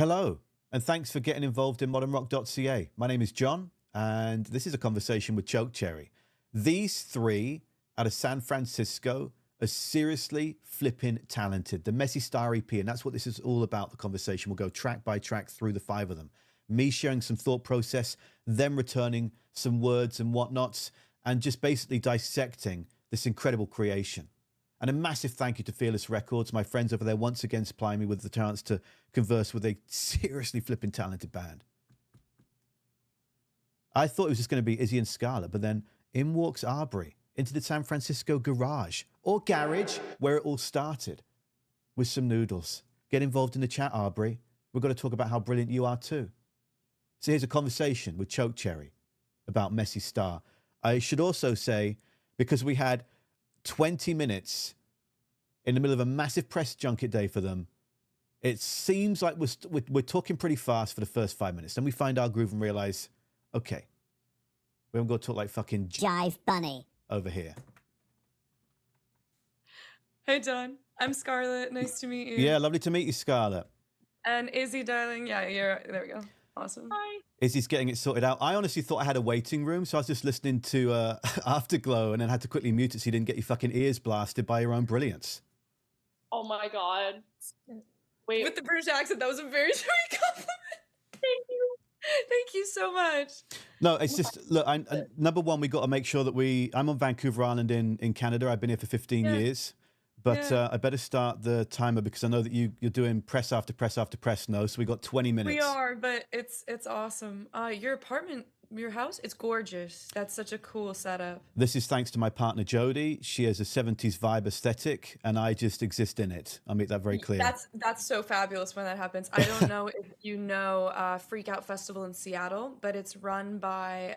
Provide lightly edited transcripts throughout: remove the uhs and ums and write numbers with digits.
Hello, and thanks for getting involved in modernrock.ca. My name is John, and this is a conversation with Chokecherry. These three out of San Francisco are seriously flipping talented. The Messy Star EP, and that's what this is all about, the conversation. We'll go track by track through the five of them. Me sharing some thought process, them returning some words and whatnots, and just basically dissecting this incredible creation. And a massive thank you to Fearless Records, my friends over there, once again supplying me with the chance to converse with a seriously flipping talented band. I thought it was just going to be Izzy and Scarlett, but then in walks Arbery into the San Francisco garage, or garage, where it all started, with some noodles. Get involved in the chat, Arbery. We're going to talk about how brilliant you are too. So here's a conversation with Chokecherry about Messy Star. I should also say, because we had 20 minutes in the middle of a massive press junket day for them, it seems like we're talking pretty fast for the first 5 minutes. Then we find our groove and realize, okay, we haven't got to talk like fucking Jive Bunny over here. Hey, John. I'm Scarlett. Nice to meet you. Yeah, lovely to meet you, Scarlett. And Izzy, darling. Yeah, there we go. Awesome. Hi. Izzy's getting it sorted out. I honestly thought I had a waiting room, so I was just listening to Afterglow and then had to quickly mute it so you didn't get your fucking ears blasted by your own brilliance. Oh my god. Wait. With the British accent, that was a very sweet compliment. Thank you. Thank you so much. No, it's just, look, number one, we got to make sure that I'm on Vancouver Island in Canada. I've been here for 15 years. But I better start the timer because I know that you're doing press after press after press now. So we got 20 minutes. We are, but it's awesome. Your apartment, your house, it's gorgeous. That's such a cool setup. This is thanks to my partner Jody. She has a 70s vibe aesthetic, and I just exist in it. I'll make that very clear. That's so fabulous when that happens. I don't know if you know Freak Out Festival in Seattle, but it's run by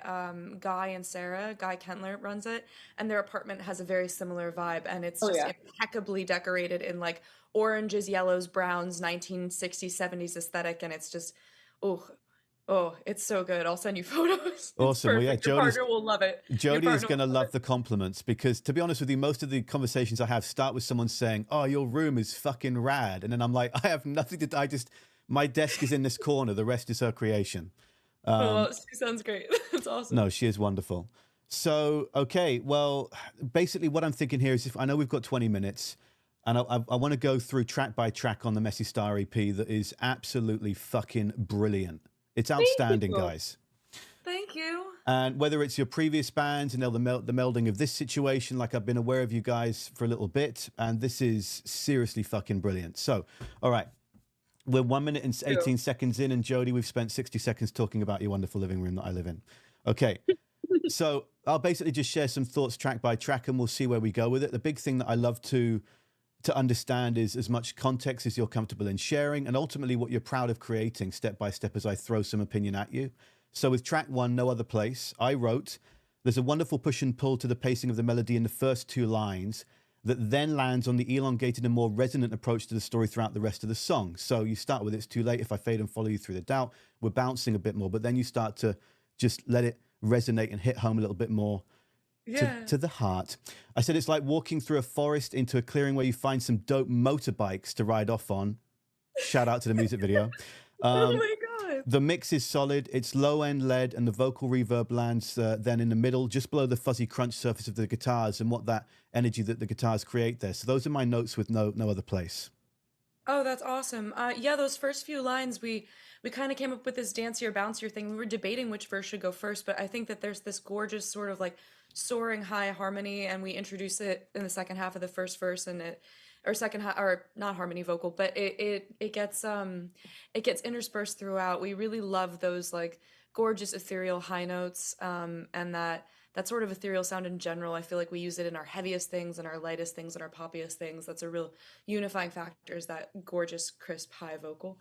Guy and Sarah. Guy Kentler runs it, and their apartment has a very similar vibe, and it's just impeccably decorated in like oranges, yellows, browns, 1960s, 70s aesthetic, and it's just, oh, it's so good. I'll send you photos. Awesome. Well, yeah, Your partner will love it. Jody is going to love the compliments because, to be honest with you, most of the conversations I have start with someone saying, "Oh, your room is fucking rad," and then I'm like, "I have nothing to. My desk is in this corner. The rest is her creation." She sounds great. That's awesome. No, she is wonderful. So, okay, well, basically, what I'm thinking here is, if I know we've got 20 minutes. And I want to go through track by track on the Messy Star EP that is absolutely fucking brilliant. It's outstanding, guys. Thank you. And whether it's your previous bands and the melding of this situation, like I've been aware of you guys for a little bit, and this is seriously fucking brilliant. So, all right, we're 1 minute and 18 seconds in, and Jody, we've spent 60 seconds talking about your wonderful living room that I live in. Okay, so I'll basically just share some thoughts track by track, and we'll see where we go with it. The big thing that I love to understand is as much context as you're comfortable in sharing, and ultimately what you're proud of creating step by step as I throw some opinion at you. So with track one, No Other Place, I wrote, there's a wonderful push and pull to the pacing of the melody in the first two lines that then lands on the elongated and more resonant approach to the story throughout the rest of the song. So you start with It's Too Late, If I Fade and Follow You Through the Doubt. We're bouncing a bit more, but then you start to just let it resonate and hit home a little bit more. To the heart. I said it's like walking through a forest into a clearing where you find some dope motorbikes to ride off on. Shout out to the music video. Oh my God. The mix is solid. It's low-end lead, and the vocal reverb lands then in the middle, just below the fuzzy crunch surface of the guitars and what that energy that the guitars create there. So those are my notes with No Other Place. Oh, that's awesome. Yeah, those first few lines, we kind of came up with this dancier, bouncier thing. We were debating which verse should go first, but I think that there's this gorgeous sort of like soaring high harmony, and we introduce it in the second half of the first verse, and second half, or not harmony vocal, but it gets interspersed throughout. We really love those like gorgeous ethereal high notes, and that sort of ethereal sound in general. I feel like we use it in our heaviest things and our lightest things and our poppiest things. That's a real unifying factor, is that gorgeous, crisp, high vocal,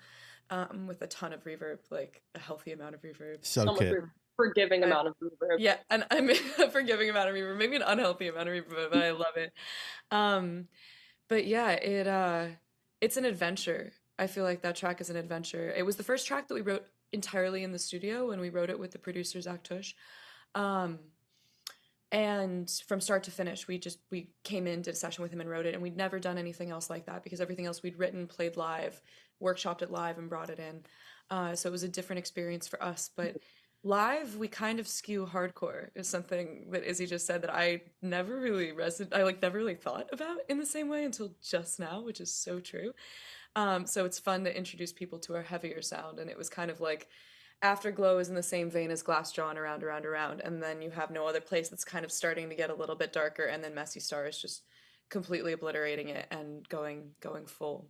with a ton of reverb, like a healthy amount of reverb. So good. Forgiving amount of reverb. Yeah, and I mean a forgiving amount of reverb, maybe an unhealthy amount of reverb, but I love it. But yeah, it's an adventure. I feel like that track is an adventure. It was the first track that we wrote entirely in the studio, when we wrote it with the producer Zach Tush. And from start to finish, we came in, did a session with him and wrote it, and we'd never done anything else like that, because everything else we'd written, played live, workshopped it live and brought it in. So it was a different experience for us. But live, we kind of skew hardcore is something that Izzy just said that I never really never really thought about in the same way until just now, which is so true. So it's fun to introduce people to our heavier sound, and it was kind of like Afterglow is in the same vein as Glassjaw and Around, and then you have No Other Place that's kind of starting to get a little bit darker, and then Messy Star is just completely obliterating it and going full.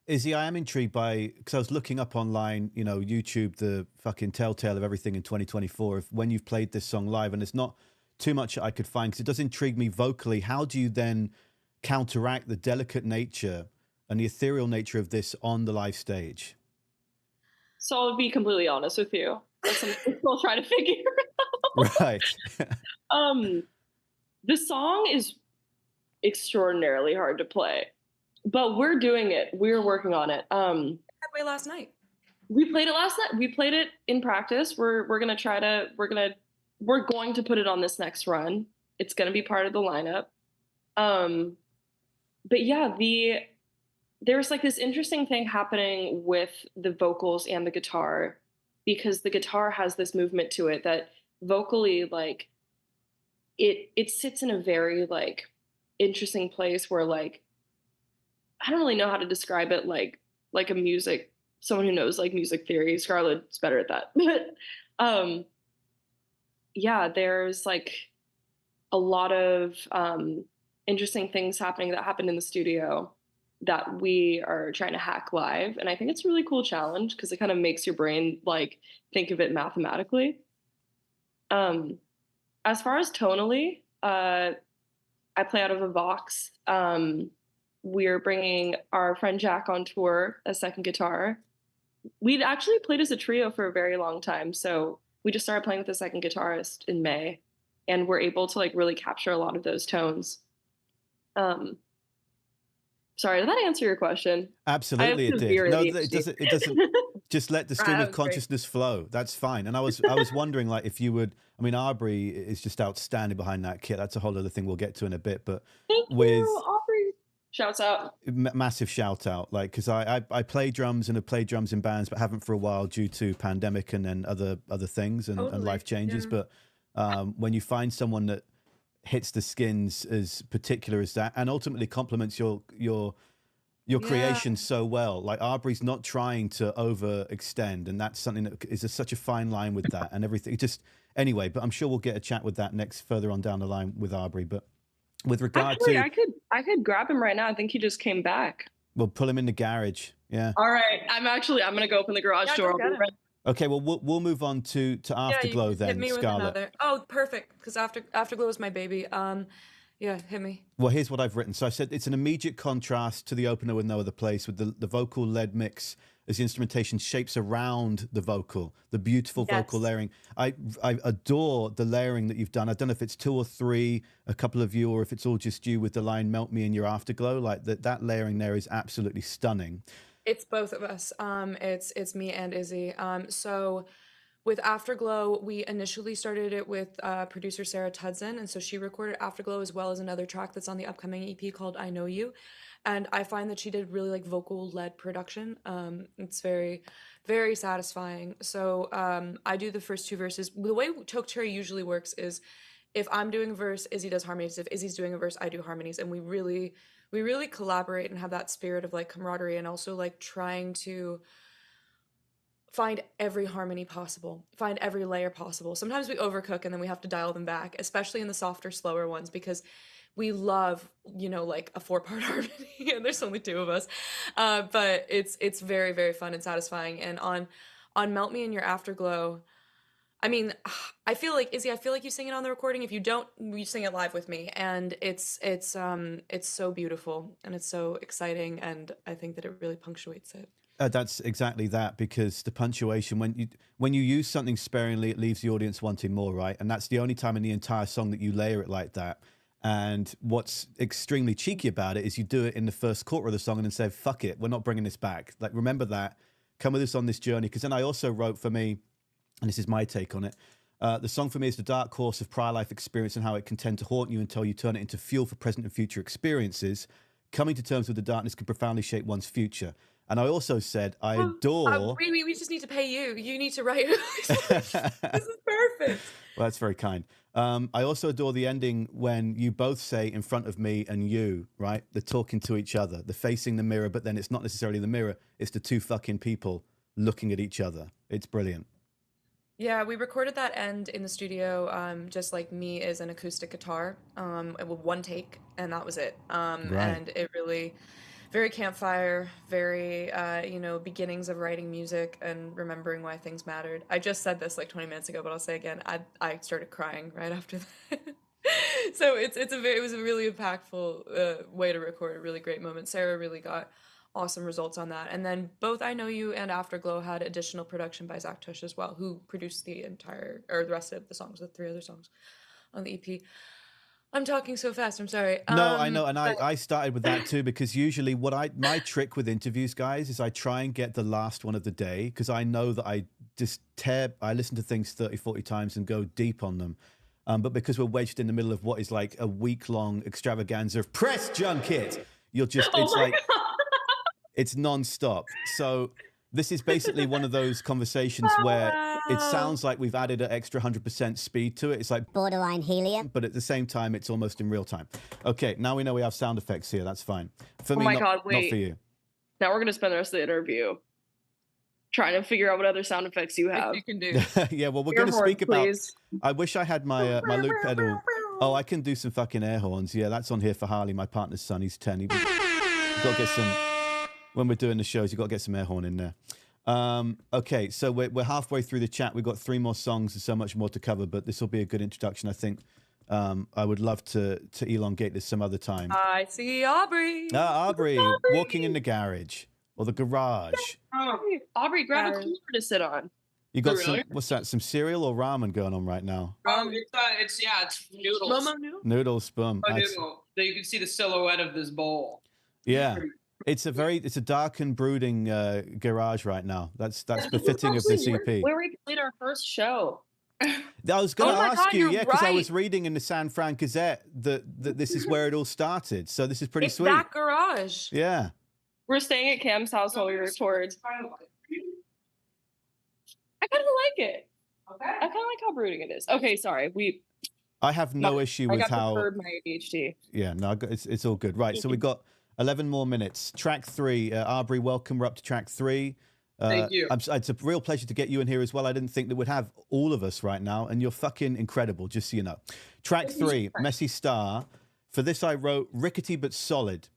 Izzy, I am intrigued by, because I was looking up online, you know, YouTube, the fucking telltale of everything in 2024, of when you've played this song live, and there's not too much I could find, because it does intrigue me vocally. How do you then counteract the delicate nature and the ethereal nature of this on the live stage? So I'll be completely honest with you. That's something I'm still trying to figure out. Right. The song is extraordinarily hard to play, but we're doing it. We're working on it. That way last night. We played it last night. We played it in practice. We're going to put it on this next run. It's going to be part of the lineup. But yeah, there's like this interesting thing happening with the vocals and the guitar, because the guitar has this movement to it that vocally, like, it sits in a very like interesting place where, like, I don't really know how to describe it, like someone who knows like music theory. Scarlett's better at that. But yeah, there's like a lot of interesting things happening that happened in the studio that we are trying to hack live. And I think it's a really cool challenge because it kind of makes your brain like think of it mathematically. As far as tonally, I play out of a Vox. We're bringing our friend Jack on tour as second guitar. We'd actually played as a trio for a very long time. So we just started playing with a second guitarist in May, and we're able to like really capture a lot of those tones. Sorry, did that answer your question? Absolutely, it did. No, it doesn't. It doesn't. Just let the stream of consciousness flow. That's fine. And I was wondering, like, if you would. I mean, Aubrey is just outstanding behind that kit. That's a whole other thing we'll get to in a bit. But thank you, Aubrey. Shouts out. Massive shout out, like, because I play drums and have played drums in bands, but haven't for a while due to pandemic and then other things and life changes. Yeah. But when you find someone that hits the skins as particular as that, and ultimately complements your creation so well, like Aubrey's not trying to overextend, and that's something that is such a fine line with that and everything. Just anyway, but I'm sure we'll get a chat with that next further on down the line with Aubrey. But with regard Actually, to, I could grab him right now. I think he just came back. We'll pull him in the garage. Yeah. All right, I'm gonna go open the garage door. Okay, well, we'll move on to Afterglow then, hit me Scarlett. with another. Oh, perfect, because Afterglow is my baby. Yeah, hit me. Well, here's what I've written. So I said it's an immediate contrast to the opener with No Other Place, with the vocal lead mix as the instrumentation shapes around the vocal, the beautiful vocal layering. I adore the layering that you've done. I don't know if it's 2 or 3, a couple of you, or if it's all just you with the line "Melt Me in Your Afterglow." Like that layering there is absolutely stunning. It's both of us. It's me and Izzy. So with Afterglow, we initially started it with producer Sarah Tudson, and so she recorded Afterglow as well as another track that's on the upcoming EP called I Know You. And I find that she did really like vocal-led production. It's very, very satisfying. So I do the first 2 verses. The way Chokecherry usually works is if I'm doing a verse, Izzy does harmonies. If Izzy's doing a verse, I do harmonies. And we really collaborate and have that spirit of like camaraderie, and also like trying to find every harmony possible, find every layer possible. Sometimes we overcook and then we have to dial them back, especially in the softer, slower ones, because we love, like a 4-part harmony, and there's only 2 of us. But it's very, very fun and satisfying. And on Melt Me in Your Afterglow, I mean, I feel like, Izzy, you sing it on the recording. If you don't, you sing it live with me, and it's so beautiful and it's so exciting, and I think that it really punctuates it. That's exactly that, because the punctuation, when you use something sparingly, it leaves the audience wanting more, right? And that's the only time in the entire song that you layer it like that. And what's extremely cheeky about it is you do it in the first quarter of the song and then say, fuck it, we're not bringing this back. Like, remember that, come with us on this journey. Because then I also wrote, for me, and this is my take on it, the song for me is the dark course of prior life experience and how it can tend to haunt you until you turn it into fuel for present and future experiences. Coming to terms with the darkness can profoundly shape one's future. And I also said I adore. We just need to pay you. You need to write. This is perfect. Well, that's very kind. I also adore the ending when you both say in front of me and you, right? They're talking to each other. They're facing the mirror, but then it's not necessarily the mirror. It's the two fucking people looking at each other. It's brilliant. Yeah, we recorded that end in the studio, just like me as an acoustic guitar, with one take, and that was it. Right. And it really, very campfire, very, beginnings of writing music and remembering why things mattered. I just said this like 20 minutes ago, but I'll say again, I started crying right after that. So it was a really impactful way to record a really great moment. Sarah really got awesome results on that. And then both I Know You and Afterglow had additional production by Zach Tush as well, who produced the rest of the songs, the 3 other songs on the EP. I'm talking so fast, I'm sorry. No, I know, and I started with that too, because usually my trick with interviews, guys, is I try and get the last one of the day, because I know that I listen to things 30, 40 times and go deep on them. But because we're wedged in the middle of what is like a week-long extravaganza of press junket, it's non-stop. So this is basically one of those conversations where it sounds like we've added an extra 100% speed to it. It's like borderline helium, but at the same time, it's almost in real time. Okay, now we know we have sound effects here. That's fine. For me, not for you. Now we're going to spend the rest of the interview trying to figure out what other sound effects you have. You can do. Yeah, well, we're going to speak about... I wish I had my my loop pedal. Oh, I can do some fucking air horns. Yeah, that's on here for Harley, my partner's son. He's 10. You've got to get some... When we're doing the shows, you've got to get some air horn in there. Okay, so we're halfway through the chat. We've got 3 more songs and so much more to cover, but this will be a good introduction, I think. I would love to elongate this some other time. I see Aubrey. Aubrey, walking in the garage or the garage. Aubrey, grab a cooler to sit on. You got what's that? Some cereal or ramen going on right now? It's noodles. Momo noodle? Noodles, boom. Noodle. So you can see the silhouette of this bowl. Yeah. It's a dark and brooding garage right now. That's befitting of this EP. Where we played our first show. I was going to ask you, because right. I was reading in the San Fran Gazette that this is where it all started. So this is pretty sweet. That garage. Yeah. We're staying at Cam's house while we record. I kind of like it. Okay. I kind of like how brooding it is. Okay, sorry. I have no issue with how. I got my ADHD. Yeah, no, it's all good. Right, so we've got 11 more minutes. Track 3. Aubrey, welcome. We're up to track 3. Thank you. It's a real pleasure to get you in here as well. I didn't think that we'd have all of us right now, and you're fucking incredible, just so you know. Track 3, Messy Star. For this, I wrote rickety but solid.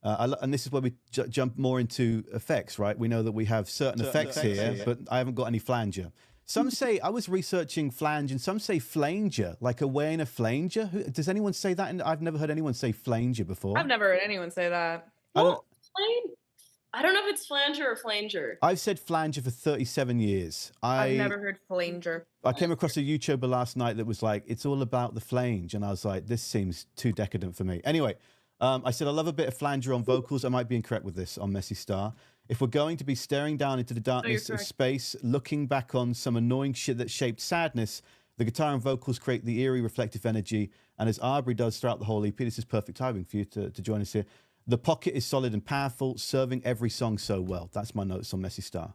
And this is where we jump more into effects, right? We know that we have certain effects here, but I haven't got any flanger. Some say, I was researching flange, and some say flanger, like a way in a flanger. Does anyone say that? I've never heard anyone say flanger before. I've never heard anyone say that. I don't know if it's flanger or flanger. I've said flanger for 37 years. I've never heard flanger. I came across a YouTuber last night that was like, it's all about the flange. And I was like, this seems too decadent for me. Anyway, I said, I love a bit of flanger on vocals. I might be incorrect with this on Messy Star. If we're going to be staring down into the darkness of space, looking back on some annoying shit that shaped sadness, the guitar and vocals create the eerie reflective energy. And as Aubrey does throughout the whole EP, this is perfect timing for you to join us here. The pocket is solid and powerful, serving every song so well. That's my notes on Messy Star.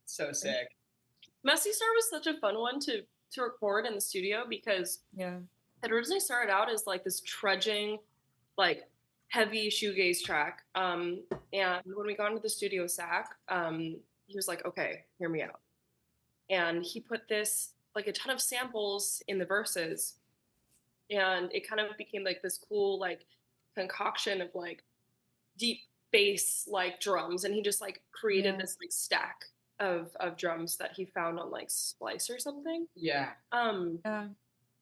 So sick. Messy Star was such a fun one to record in the studio because it originally started out as like this trudging, like heavy shoegaze track. And when we got into the studio with Zach, he was like, okay, hear me out. And he put this, like a ton of samples in the verses. And it kind of became like this cool, like, concoction of like deep bass like drums, and he just like created this like stack of drums that he found on like Splice or something.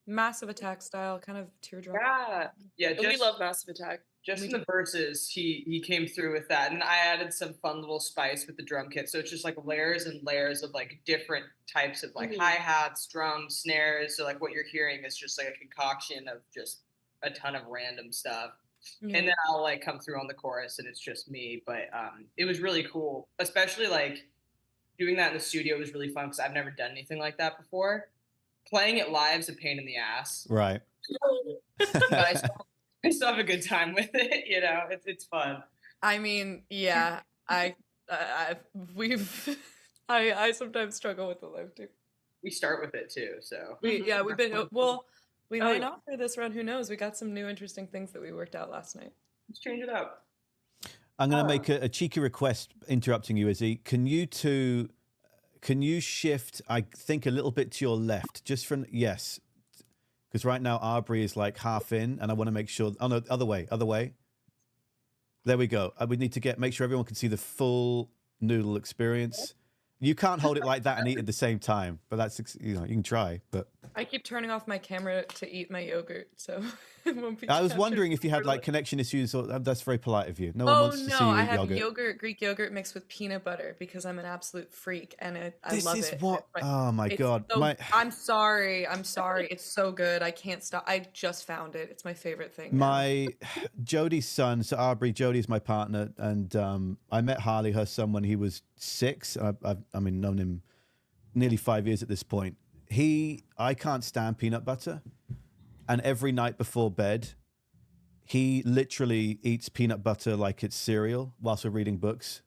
Massive Attack style, kind of teardrop. We love Massive Attack. Just in the verses, he came through with that, and I added some fun little spice with the drum kit. So it's just like layers and layers of like different types of like hi-hats, drums, snares. So like what you're hearing is just like a concoction of just a ton of random stuff. And then I'll like come through on the chorus and it's just me. But it was really cool, especially like doing that in the studio was really fun because I've never done anything like that before. Playing it live is a pain in the ass. Right. But I still have a good time with it. You know, it's fun. I mean, yeah, we've, I sometimes struggle with the live too. We start with it too, so. We've been, well, we Oh, might yeah. not for this run, who knows? We got some new interesting things that we worked out last night. Let's change it up. I'm going to make a cheeky request, interrupting you, Izzy. Can you shift, I think, a little bit to your left, just from, yes. Because right now Arbery is like half in, and I want to make sure, oh no, other way. There we go. I would need to make sure everyone can see the full noodle experience. You can't hold it like that and eat at the same time, but that's, you can try, but. I keep turning off my camera to eat my yogurt, so it won't be I was captured wondering if you had like properly. connection issues, or that's very polite of you. No one Oh wants to see no, you I eat have yogurt. Greek yogurt mixed with peanut butter because I'm an absolute freak and I This love is it. what, oh my God. So, I'm sorry. It's so good. I can't stop. I just found it. It's my favorite thing now. My Jodie's son, so Arbery, Jodie is my partner, and I met Harley, her son, when he was 6. I've known him nearly 5 years at this point. I can't stand peanut butter, and every night before bed, he literally eats peanut butter like it's cereal whilst we're reading books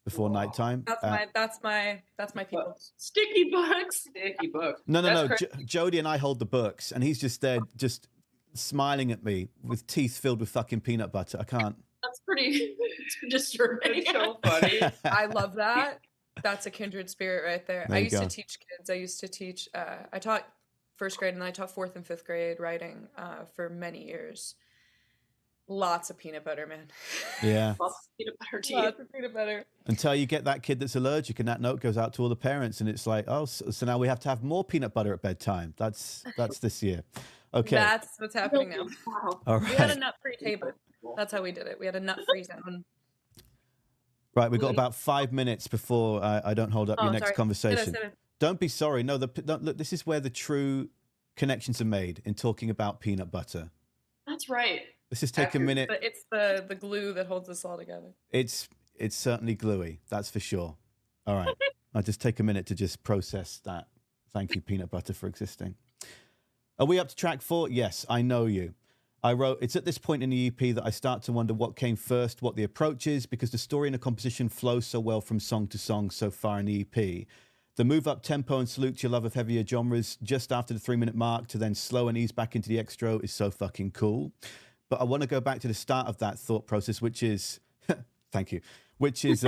before nighttime. That's my people. Sticky books. Sticky book. No. That's Jodie and I hold the books, and he's just there, just smiling at me with teeth filled with fucking peanut butter. I can't. That's pretty disturbing. It's so funny. I love that. That's a kindred spirit right there. There I you used to go. teach kids. I used to teach. I taught first grade and I taught 4th and 5th grade writing for many years. Lots of peanut butter, man. Yeah. Lots of peanut butter tea. Lots of peanut butter. Until you get that kid that's allergic, and that note goes out to all the parents, and it's like, oh, so now we have to have more peanut butter at bedtime. That's this year. Okay. That's what's happening now. Wow. All We had a right. nut-free table. That's how we did it. We had a nut-free zone. Right. We've got about 5 minutes before I don't hold up your next sorry. conversation. Say it. Don't be sorry. No, look, this is where the true connections are made in talking about peanut butter. That's right. Let's just take a minute. But it's the glue that holds us all together. It's certainly gluey. That's for sure. All right. I'll just take a minute to just process that. Thank you, peanut butter, for existing. Are we up to track 4? Yes, I know you. I wrote, it's at this point in the EP that I start to wonder what came first, what the approach is, because the story and the composition flow so well from song to song so far in the EP. The move up tempo and salute to your love of heavier genres just after the 3-minute mark to then slow and ease back into the extra is so fucking cool. But I want to go back to the start of that thought process, which is, thank you, which is,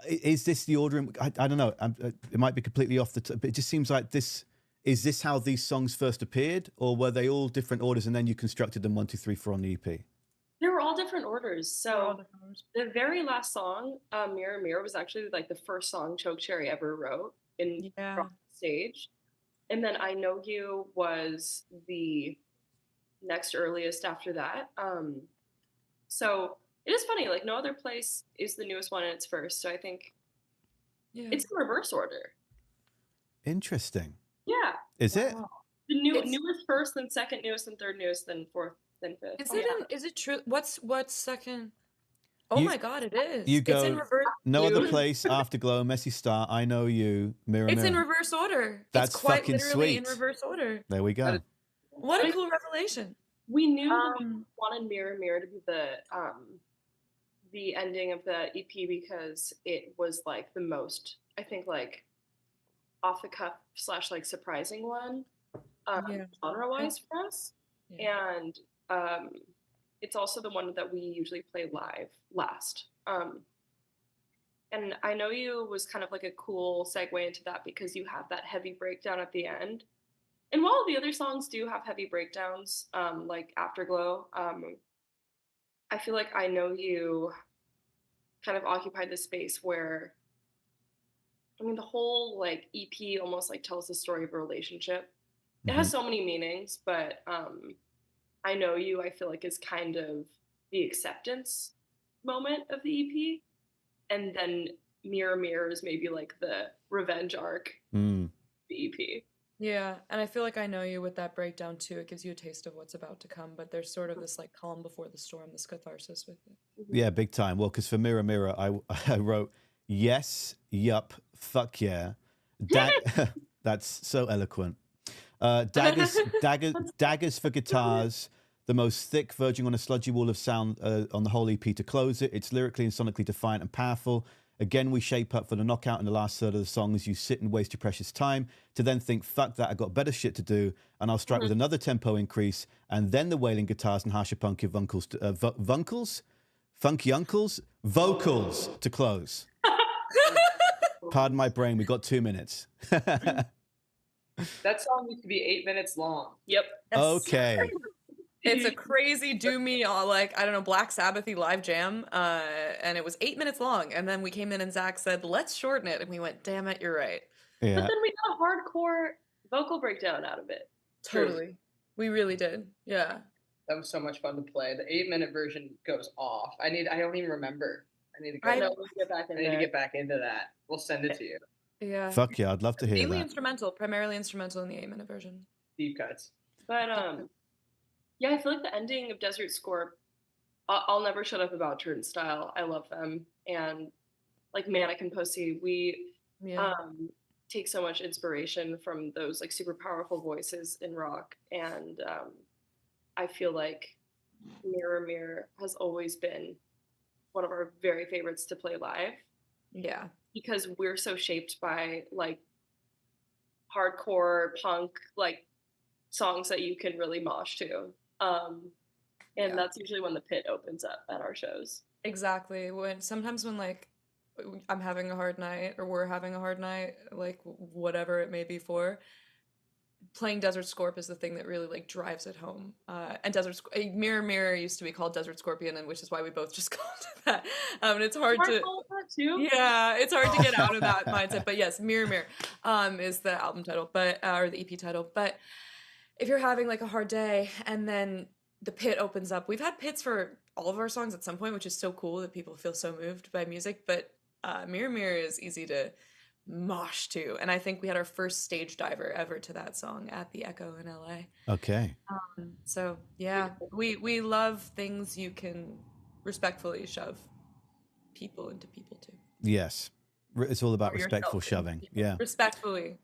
is this the order? I don't know. It might be completely off the top, but it just seems like this. Is this how these songs first appeared, or were they all different orders and then you constructed them 1, 2, 3, 4 on the EP? They were all different orders. So the very last song, Mirror Mirror, was actually like the first song Chokecherry ever wrote in front of the stage. And then I Know You was the next earliest after that. So it is funny, like No Other Place is the newest one and it's first. So I think it's in reverse order. Interesting. Yeah. Is it? The newest first, then second newest, then third newest, then fourth, then fifth. Is it true? What's second? Oh my God, it is. You go, it's in reverse. No Other Place, Afterglow, Messy Star, I Know You, Mirror It's Mirror. in reverse order. That's it's quite fucking literally sweet. in reverse order. There we go. What a cool revelation. We knew that we wanted Mirror Mirror to be the ending of the EP because it was like the most, I think, like off the cuff / like surprising one genre wise for us. And it's also the one that we usually play live last. And I Know You was kind of like a cool segue into that because you have that heavy breakdown at the end. And while the other songs do have heavy breakdowns, like Afterglow, I feel like I Know You kind of occupied the space where, I mean, the whole like EP almost like tells the story of a relationship. It has so many meanings, but I Know You, I feel like, is kind of the acceptance moment of the EP. And then Mirror Mirror is maybe like the revenge arc of the EP. Yeah, and I feel like I Know You with that breakdown too. It gives you a taste of what's about to come, but there's sort of this like calm before the storm, this catharsis with it. Yeah, big time. Well, because for Mirror Mirror, I wrote, yes, yup, fuck yeah. That's so eloquent. Daggers for guitars, The most thick, verging on a sludgy wall of sound on the whole EP to close it. It's lyrically and sonically defiant and powerful. Again, we shape up for the knockout in the last third of the song as you sit and waste your precious time to then think, fuck that, I got better shit to do, and I'll strike with another tempo increase, and then the wailing guitars and harsher punky funky uncles? Vocals to close. Pardon my brain, we got 2 minutes. That song used to be 8 minutes long. Yep. Okay. It's a crazy doomy, like, I don't know, Black Sabbath-y live jam, and it was 8 minutes long, and then we came in and Zach said, let's shorten it, and we went, damn it, you're right. Yeah. But then we got a hardcore vocal breakdown out of it. Totally. We really did. Yeah. That was so much fun to play. The 8-minute version goes off. I don't even remember. I need to go. I know. We'll get back in I need there. to get back into that. We'll send it to you. Yeah. Fuck yeah, I'd love to hear Mainly that. instrumental, primarily instrumental in the 8-minute version. Deep cuts. But yeah, I feel like the ending of Desert Scorp, I'll never shut up about Turnstile. I love them. And like Manic and Pussy, we take so much inspiration from those like super powerful voices in rock. And I feel like Mirror Mirror has always been one of our very favorites to play live. Yeah. Because we're so shaped by like hardcore punk, like songs that you can really mosh to. And that's usually when the pit opens up at our shows. Exactly. Sometimes when like I'm having a hard night or we're having a hard night, like whatever it may be for, playing Desert Scorp is the thing that really like drives it home. And Mirror Mirror used to be called Desert Scorpion, and which is why we both just called it that. And it's hard to too. Yeah, it's hard to get out of that mindset. But yes, Mirror Mirror is the album title, but or the EP title. But if you're having like a hard day and then the pit opens up, we've had pits for all of our songs at some point, which is so cool that people feel so moved by music. But Mirror Mirror is easy to mosh to, and I think we had our first stage diver ever to that song at the Echo in LA. Okay. So yeah, we love things you can respectfully shove people into people too. Yes, it's all about Or respectful yourself into shoving. people. Yeah. Respectfully.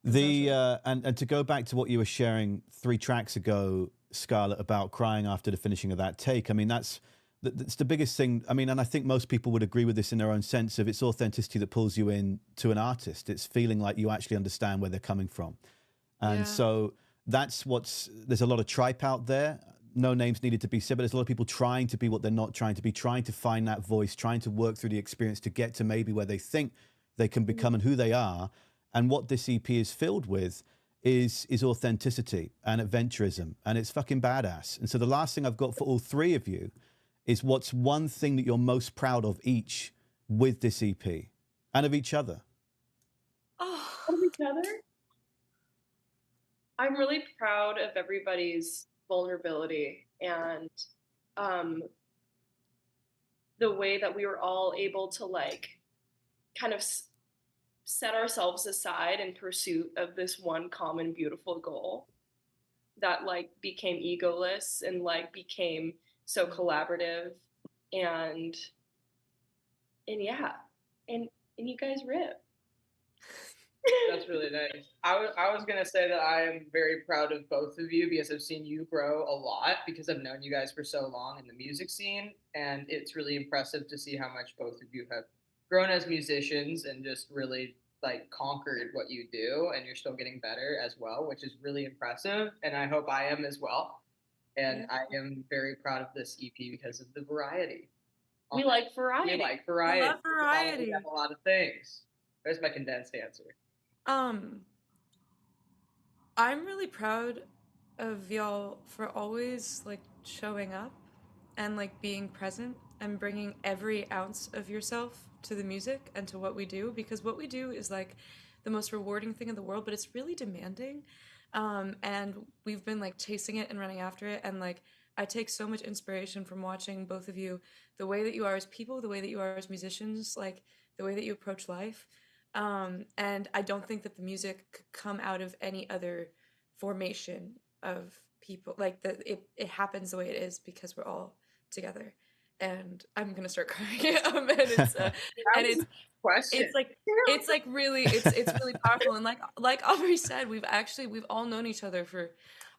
The and to go back to what you were sharing 3 tracks ago, Scarlett, about crying after the finishing of that take. I mean, that's the biggest thing. I mean, and I think most people would agree with this in their own sense of it's authenticity that pulls you in to an artist. It's feeling like you actually understand where they're coming from. And so there's a lot of tripe out there. No names needed to be said, but there's a lot of people trying to be what they're not trying to be, trying to find that voice, trying to work through the experience to get to maybe where they think they can become and who they are. And what this EP is filled with is authenticity and adventurism, and it's fucking badass. And so the last thing I've got for all 3 of you is what's one thing that you're most proud of each with this EP and of each other? Oh. Of each other? I'm really proud of everybody's vulnerability and the way that we were all able to like kind of set ourselves aside in pursuit of this one common beautiful goal that like became egoless and like became so collaborative and yeah, and you guys rip. That's really nice. I was gonna say that I am very proud of both of you because I've seen you grow a lot because I've known you guys for so long in the music scene, and it's really impressive to see how much both of you have grown as musicians and just really like conquered what you do, and you're still getting better as well, which is really impressive, and I hope I am as well. And I am very proud of this EP because of the variety. We like variety. We like variety. I love variety. We have a lot of things. There's my condensed answer. I'm really proud of y'all for always like showing up and like being present and bringing every ounce of yourself to the music and to what we do, because what we do is like the most rewarding thing in the world, but it's really demanding. And we've been like chasing it and running after it, and like I take so much inspiration from watching both of you, the way that you are as people, the way that you are as musicians, like the way that you approach life. And I don't think that the music could come out of any other formation of people. Like it happens the way it is because we're all together. And I'm gonna start crying. And it's question. It's like really it's really powerful, and like Aubrey said, we've all known each other for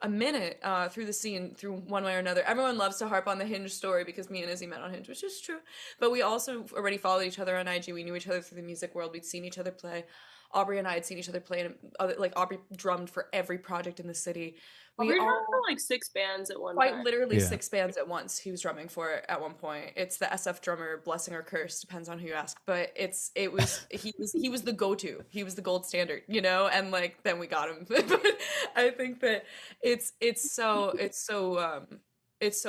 a minute through the scene, through one way or another. Everyone loves to harp on the Hinge story because me and Izzy met on Hinge, which is true, but we also already followed each other on IG. We knew each other through the music world. We'd seen each other play. Aubrey and I had seen each other play, and like Aubrey drummed for every project in the city. We drummed for like 6 bands at one quite time. literally 6 bands at once. He was drumming for at one point. It's the SF drummer, blessing or curse, depends on who you ask. But he was the go-to. He was the gold standard, you know. And like then we got him. But I think that it's so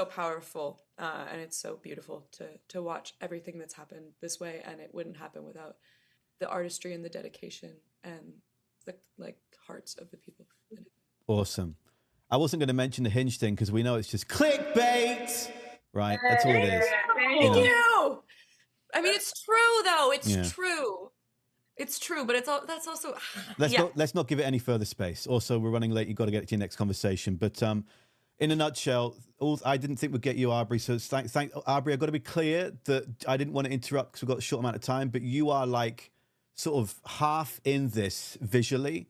powerful and it's so beautiful to watch everything that's happened this way, and it wouldn't happen without the artistry and the dedication and the like hearts of the people. Awesome. I wasn't going to mention the Hinge thing because we know it's just clickbait, right? That's all it is. Thank you. I mean, it's true though. It's true. It's true, but that's also. Let's not give it any further space. Also, we're running late. You've got to get to your next conversation. But in a nutshell, I didn't think we'd get you, Aubrey. So thank Aubrey. I've got to be clear that I didn't want to interrupt because we've got a short amount of time. But you are like sort of half in this visually.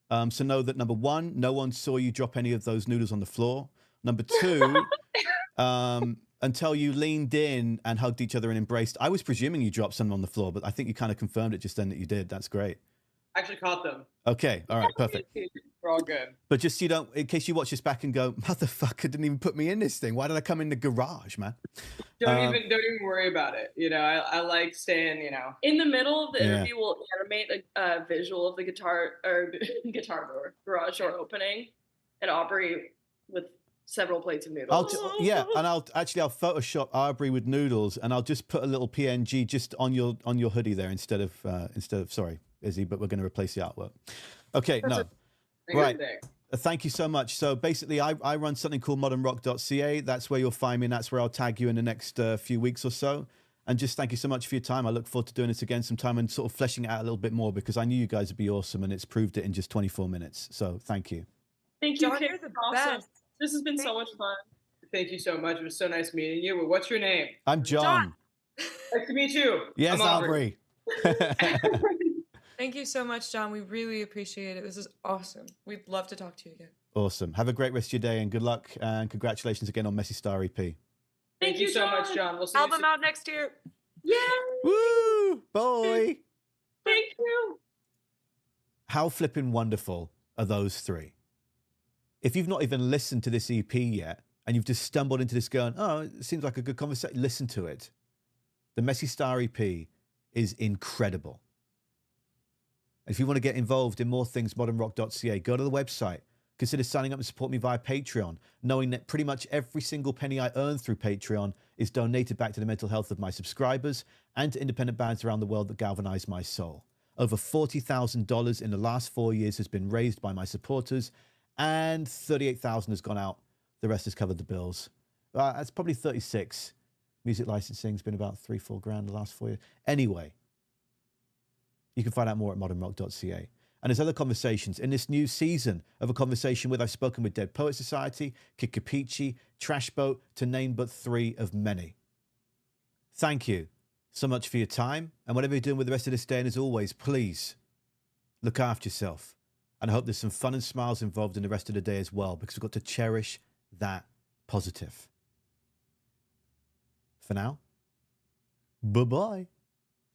So know that number one, no one saw you drop any of those noodles on the floor. Number two, until you leaned in and hugged each other and embraced. I was presuming you dropped some on the floor, but I think you kind of confirmed it just then that you did. That's great. I actually caught them. Okay. All right. Perfect. We're all good. But just in case you watch this back and go, motherfucker didn't even put me in this thing. Why did I come in the garage, man? Don't even worry about it. You know, I like staying, you know. In the middle of the interview, we'll animate a visual of the guitar door, garage door opening, and Aubrey with several plates of noodles. And I'll Photoshop Aubrey with noodles, and I'll just put a little PNG just on your hoodie there instead of sorry, Izzy, but we're going to replace the artwork. Okay, right. Thank you so much. So basically, I run something called modernrock.ca. That's where you'll find me, and that's where I'll tag you in the next few weeks or so. And just thank you so much for your time. I look forward to doing this again sometime and sort of fleshing it out a little bit more because I knew you guys would be awesome, and it's proved it in just 24 minutes. So thank you. Thank you, John, Kate. you're the Awesome. best. This has been so much fun. Thank you so much. It was so nice meeting you. What's your name? I'm John. Nice to meet you. Yes, Aubrey. Thank you so much, John. We really appreciate it. This is awesome. We'd love to talk to you again. Awesome. Have a great rest of your day and good luck. And congratulations again on Messy Star EP. Thank you so much, John. We'll see Album you soon. out next year. Yeah. Woo! Boy. Thank you. How flippin' wonderful are those three? If you've not even listened to this EP yet, and you've just stumbled into this going, oh, it seems like a good conversation, listen to it. The Messy Star EP is incredible. If you want to get involved in more things, modernrock.ca, go to the website. Consider signing up and support me via Patreon, knowing that pretty much every single penny I earn through Patreon is donated back to the mental health of my subscribers and to independent bands around the world that galvanize my soul. Over $40,000 in the last 4 years has been raised by my supporters, and $38,000 has gone out. The rest has covered the bills. That's probably 36. Music licensing's been about 3-4 grand the last 4 years. Anyway, you can find out more at modernrock.ca. And there's other conversations in this new season of A Conversation With. I've spoken with Dead Poet Society, Kid Capici, Trash Boat, to name but 3 of many. Thank you so much for your time. And whatever you're doing with the rest of this day, and as always, please look after yourself. And I hope there's some fun and smiles involved in the rest of the day as well, because we've got to cherish that positive. For now, bye-bye.